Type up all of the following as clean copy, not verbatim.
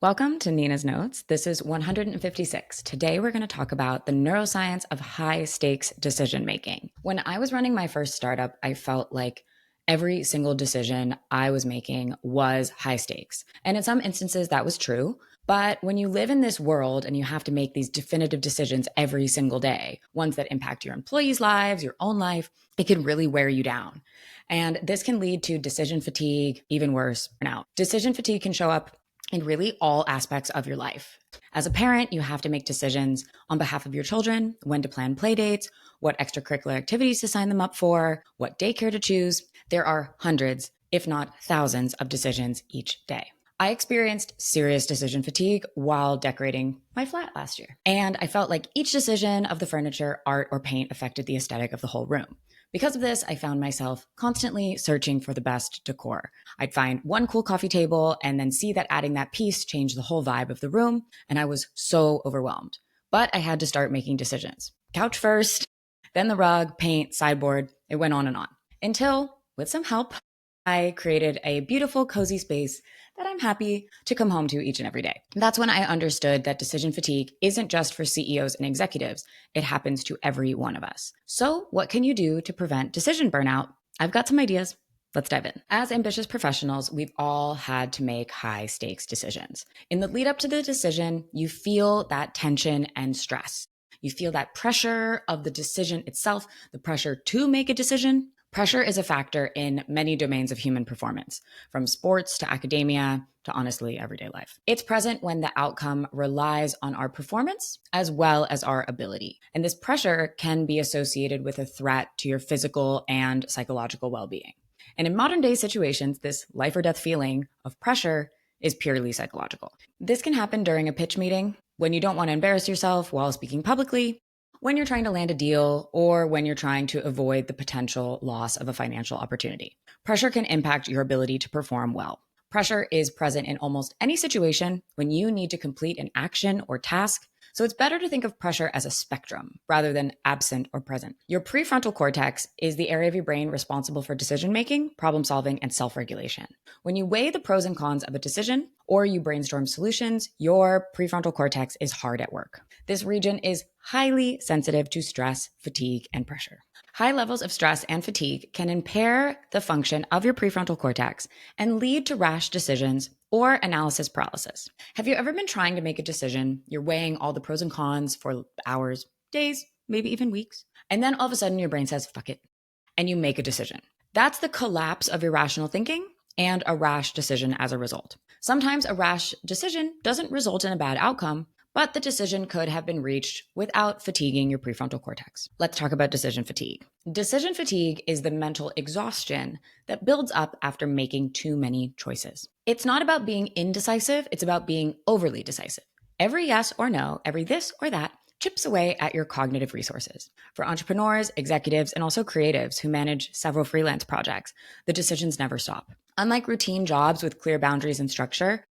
Welcome to Nina's Notes. This is 156. Today we're going to talk about the neuroscience of high stakes decision making. When I was running my first startup, I felt like every single decision I was making was high stakes. And in some instances that was true. But when you live in this world and you have to make these definitive decisions every single day, ones that impact your employees' lives, your own life, it can really wear you down. And this can lead to decision fatigue, even worse, burnout. Decision fatigue can show up in really all aspects of your life. As a parent, you have to make decisions on behalf of your children, when to plan play dates, what extracurricular activities to sign them up for, what daycare to choose. There are hundreds, if not thousands, of decisions each day. I experienced serious decision fatigue while decorating my flat last year. And I felt like each decision of the furniture, art, or paint affected the aesthetic of the whole room. Because of this, I found myself constantly searching for the best decor. I'd find one cool coffee table and then see that adding that piece changed the whole vibe of the room, and I was so overwhelmed. But I had to start making decisions. Couch first, then the rug, paint, sideboard. It went on and on. Until, with some help, I created a beautiful, cozy space that I'm happy to come home to each and every day. That's when I understood that decision fatigue isn't just for CEOs and executives. It happens to every one of us. So what can you do to prevent decision burnout? I've got some ideas. Let's dive in. As ambitious professionals, we've all had to make high stakes decisions. In the lead up to the decision, you feel that tension and stress. You feel that pressure of the decision itself, the pressure to make a decision. Pressure is a factor in many domains of human performance, from sports to academia to honestly everyday life. It's present when the outcome relies on our performance as well as our ability. And this pressure can be associated with a threat to your physical and psychological well-being. And in modern day situations, this life or death feeling of pressure is purely psychological. This can happen during a pitch meeting, when you don't want to embarrass yourself while speaking publicly, when you're trying to land a deal, or when you're trying to avoid the potential loss of a financial opportunity. Pressure can impact your ability to perform well. Pressure is present in almost any situation when you need to complete an action or task, so it's better to think of pressure as a spectrum rather than absent or present. Your prefrontal cortex is the area of your brain responsible for decision-making, problem-solving, and self-regulation. When you weigh the pros and cons of a decision, or you brainstorm solutions, your prefrontal cortex is hard at work. This region is highly sensitive to stress, fatigue, and pressure. High levels of stress and fatigue can impair the function of your prefrontal cortex and lead to rash decisions or analysis paralysis. Have you ever been trying to make a decision? You're weighing all the pros and cons for hours, days, maybe even weeks. And then all of a sudden your brain says, fuck it. And you make a decision. That's the collapse of your rational thinking and a rash decision as a result. Sometimes a rash decision doesn't result in a bad outcome, but the decision could have been reached without fatiguing your prefrontal cortex. Let's talk about decision fatigue. Decision fatigue is the mental exhaustion that builds up after making too many choices. It's not about being indecisive, it's about being overly decisive. Every yes or no, every this or that chips away at your cognitive resources. For entrepreneurs, executives, and also creatives who manage several freelance projects, the decisions never stop. Unlike routine jobs with clear boundaries and structure,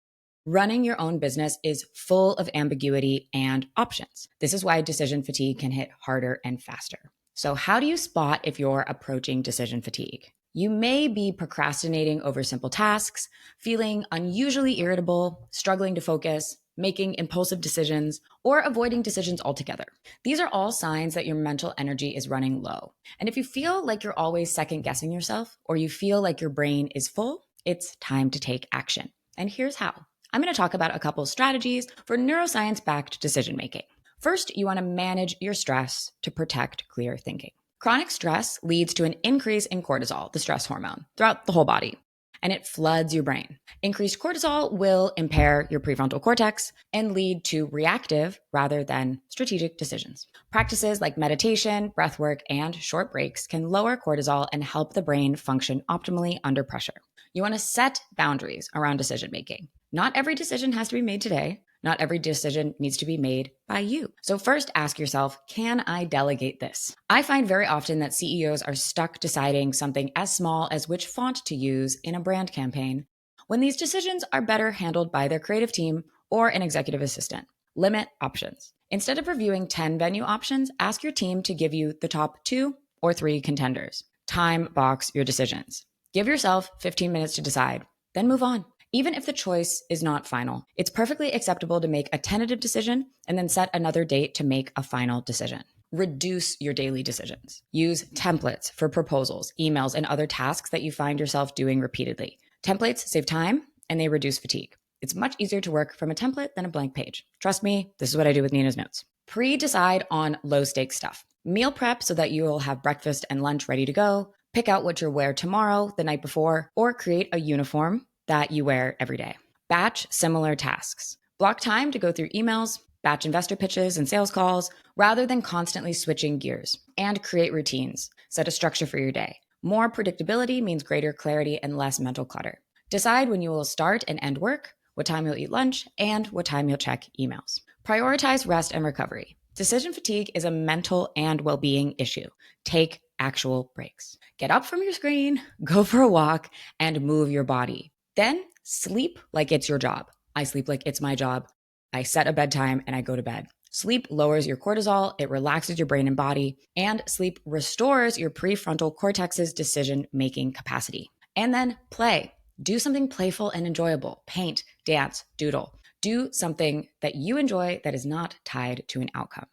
running your own business is full of ambiguity and options. This is why decision fatigue can hit harder and faster. So how do you spot if you're approaching decision fatigue? You may be procrastinating over simple tasks, feeling unusually irritable, struggling to focus, making impulsive decisions, or avoiding decisions altogether. These are all signs that your mental energy is running low. And if you feel like you're always second guessing yourself, or you feel like your brain is full, it's time to take action. And here's how. I'm going to talk about a couple strategies for neuroscience-backed decision-making. First, you want to manage your stress to protect clear thinking. Chronic stress leads to an increase in cortisol, the stress hormone, throughout the whole body, and it floods your brain. Increased cortisol will impair your prefrontal cortex and lead to reactive rather than strategic decisions. Practices like meditation, breathwork, and short breaks can lower cortisol and help the brain function optimally under pressure. You want to set boundaries around decision-making. Not every decision has to be made today. Not every decision needs to be made by you. So first ask yourself, can I delegate this? I find very often that CEOs are stuck deciding something as small as which font to use in a brand campaign, when these decisions are better handled by their creative team or an executive assistant. Limit options. Instead of reviewing 10 venue options, ask your team to give you the top 2 or 3 contenders. Time box your decisions. Give yourself 15 minutes to decide, then move on. Even if the choice is not final, it's perfectly acceptable to make a tentative decision and then set another date to make a final decision. Reduce your daily decisions. Use templates for proposals, emails, and other tasks that you find yourself doing repeatedly. Templates save time and they reduce fatigue. It's much easier to work from a template than a blank page. Trust me, this is what I do with Nina's notes. Pre-decide on low-stakes stuff. Meal prep so that you will have breakfast and lunch ready to go. Pick out what you'll wear tomorrow, the night before, or create a uniform that you wear every day. Batch similar tasks. Block time to go through emails, batch investor pitches and sales calls, rather than constantly switching gears. And create routines. Set a structure for your day. More predictability means greater clarity and less mental clutter. Decide when you will start and end work, what time you'll eat lunch, and what time you'll check emails. Prioritize rest and recovery. Decision fatigue is a mental and well-being issue. Take actual breaks. Get up from your screen, go for a walk, and move your body. Then sleep like it's your job. I sleep like it's my job. I set a bedtime and I go to bed. Sleep lowers your cortisol, it relaxes your brain and body, and sleep restores your prefrontal cortex's decision-making capacity. And then play. Do something playful and enjoyable. Paint, dance, doodle. Do something that you enjoy that is not tied to an outcome.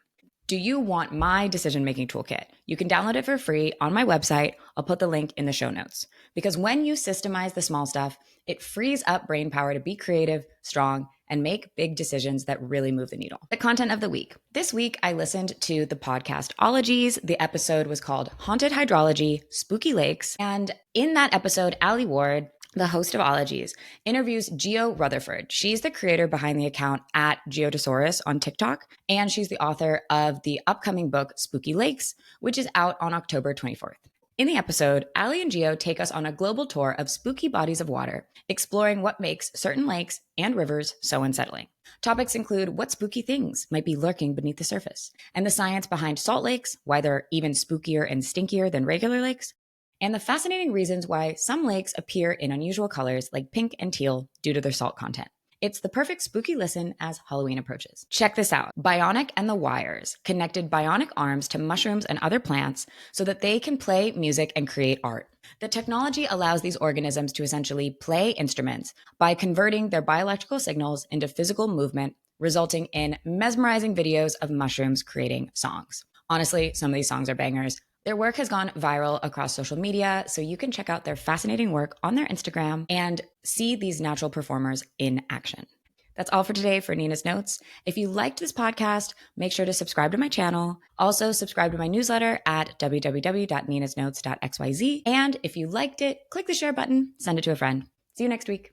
Do you want my decision-making toolkit? You can download it for free on my website. I'll put the link in the show notes. Because when you systemize the small stuff, it frees up brain power to be creative, strong, and make big decisions that really move the needle. The content of the week. This week, I listened to the podcast Ologies. The episode was called Haunted Hydrology, Spooky Lakes. And in that episode, Allie Ward, the host of Ologies, interviews Geo Rutherford. She's the creator behind the account at Geodosaurus on TikTok, and she's the author of the upcoming book Spooky Lakes, which is out on October 24th. In the episode, Allie and Geo take us on a global tour of spooky bodies of water, exploring what makes certain lakes and rivers so unsettling. Topics include what spooky things might be lurking beneath the surface, and the science behind salt lakes, why they're even spookier and stinkier than regular lakes, and the fascinating reasons why some lakes appear in unusual colors like pink and teal due to their salt content. It's the perfect spooky listen as Halloween approaches. Check this out. Bionic and the Wires connected bionic arms to mushrooms and other plants so that they can play music and create art. The technology allows these organisms to essentially play instruments by converting their biological signals into physical movement, resulting in mesmerizing videos of mushrooms creating songs. Honestly, some of these songs are bangers. Their work has gone viral across social media, so you can check out their fascinating work on their Instagram and see these natural performers in action. That's all for today for Nina's Notes. If you liked this podcast, make sure to subscribe to my channel. Also, subscribe to my newsletter at www.ninasnotes.xyz. And if you liked it, click the share button, send it to a friend. See you next week.